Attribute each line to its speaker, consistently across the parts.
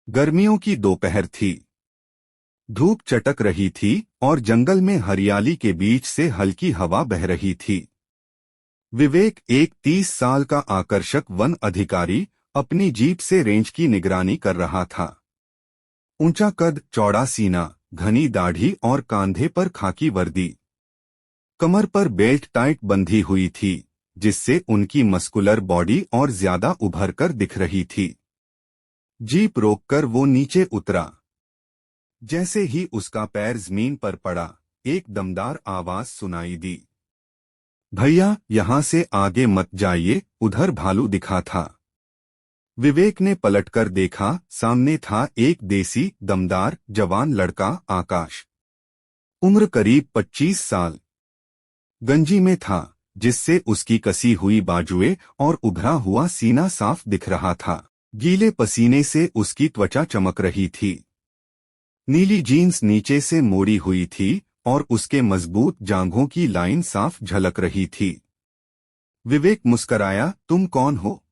Speaker 1: गर्मियों की दोपहर थी। धूप चटक रही थी और जंगल में हरियाली के बीच से हल्की हवा बह रही थी। विवेक, एक 30 साल का आकर्षक वन अधिकारी, अपनी जीप से रेंज की निगरानी कर रहा था। ऊंचा कद, चौड़ा सीना, घनी दाढ़ी और कांधे पर खाकी वर्दी। कमर पर बेल्ट टाइट बंधी हुई थी, जिससे उनकी मस्कुलर बॉडी और ज्यादा उभर कर दिख रही थी। जीप रोककर वो नीचे उतरा। जैसे ही उसका पैर जमीन पर पड़ा, एक दमदार आवाज सुनाई दी। भैया, यहां से आगे मत जाइए, उधर भालू दिखा था। विवेक ने पलटकर देखा, सामने था एक देसी, दमदार, जवान लड़का, आकाश। उम्र करीब 25 साल। गंजी में था, जिससे उसकी कसी हुई बाजुएं और उभरा हुआ सीना साफ दिख रहा था। गीले पसीने से उसकी त्वचा चमक रही थी। नीली जीन्स नीचे से मोड़ी हुई थी और उसके मजबूत जांघों की लाइन साफ झलक रही थी। विवेक मुस्कराया, तुम कौन हो?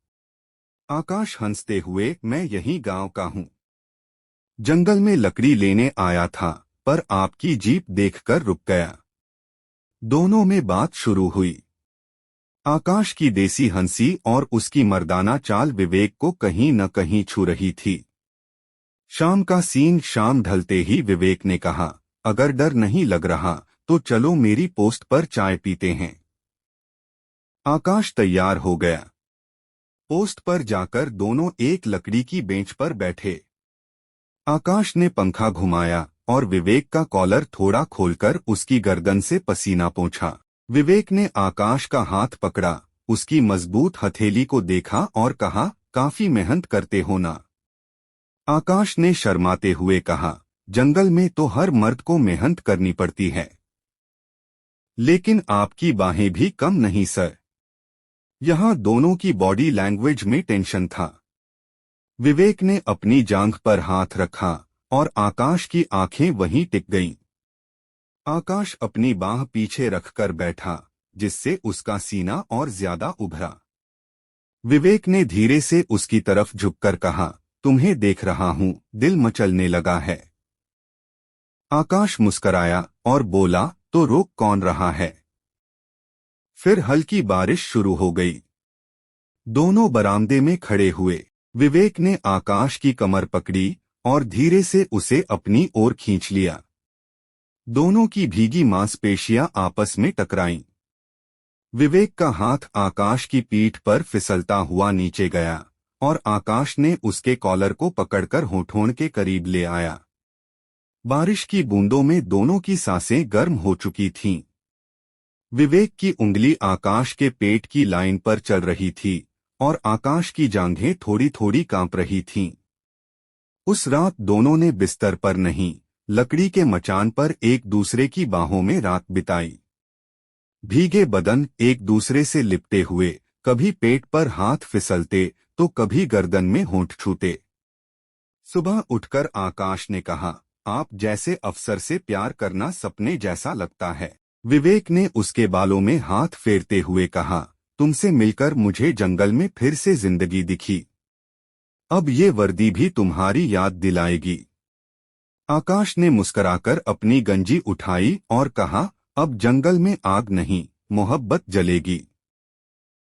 Speaker 1: आकाश हंसते हुए, मैं यही गांव का हूं। जंगल में लकड़ी लेने आया था, पर आपकी जीप देखकर रुक गया। दोनों में बात शुरू हुई। आकाश की देसी हंसी और उसकी मर्दाना चाल विवेक को कहीं न कहीं छू रही थी। शाम का सीन शाम ढलते ही विवेक ने कहा, अगर डर नहीं लग रहा तो चलो मेरी पोस्ट पर चाय पीते हैं। आकाश तैयार हो गया। पोस्ट पर जाकर दोनों एक लकड़ी की बेंच पर बैठे। आकाश ने पंखा घुमाया और विवेक का कॉलर थोड़ा खोलकर उसकी गर्दन से पसीना पोंछा। विवेक ने आकाश का हाथ पकड़ा, उसकी मजबूत हथेली को देखा और कहा, काफी मेहनत करते हो ना? आकाश ने शर्माते हुए कहा, जंगल में तो हर मर्द को मेहनत करनी पड़ती है। लेकिन आपकी बाहें भी कम नहीं सर। यहां दोनों की बॉडी लैंग्वेज में टेंशन था। विवेक ने अपनी जांघ पर हाथ रखा और आकाश की आंखें वहीं टिक गईं। आकाश अपनी बाह पीछे रखकर बैठा, जिससे उसका सीना और ज्यादा उभरा। विवेक ने धीरे से उसकी तरफ झुककर कहा, तुम्हें देख रहा हूं, दिल मचलने लगा है। आकाश मुस्कराया और बोला, तो रोक कौन रहा है? फिर हल्की बारिश शुरू हो गई। दोनों बरामदे में खड़े हुए। विवेक ने आकाश की कमर पकड़ी और धीरे से उसे अपनी ओर खींच लिया। दोनों की भीगी मांसपेशियां आपस में टकराईं। विवेक का हाथ आकाश की पीठ पर फिसलता हुआ नीचे गया और आकाश ने उसके कॉलर को पकड़कर होठों के करीब ले आया। बारिश की बूंदों में दोनों की सांसें गर्म हो चुकी थीं। विवेक की उंगली आकाश के पेट की लाइन पर चल रही थी और आकाश की जांघें थोड़ी थोड़ी कांप रही थीं। उस रात दोनों ने बिस्तर पर नहीं, लकड़ी के मचान पर एक दूसरे की बाहों में रात बिताई। भीगे बदन एक दूसरे से लिपटे हुए, कभी पेट पर हाथ फिसलते तो कभी गर्दन में होंठ छूते। सुबह उठकर आकाश ने कहा, आप जैसे अफसर से प्यार करना सपने जैसा लगता है। विवेक ने उसके बालों में हाथ फेरते हुए कहा, तुमसे मिलकर मुझे जंगल में फिर से जिंदगी दिखी। अब ये वर्दी भी तुम्हारी याद दिलाएगी। आकाश ने मुस्कुराकर अपनी गंजी उठाई और कहा, अब जंगल में आग नहीं, मोहब्बत जलेगी।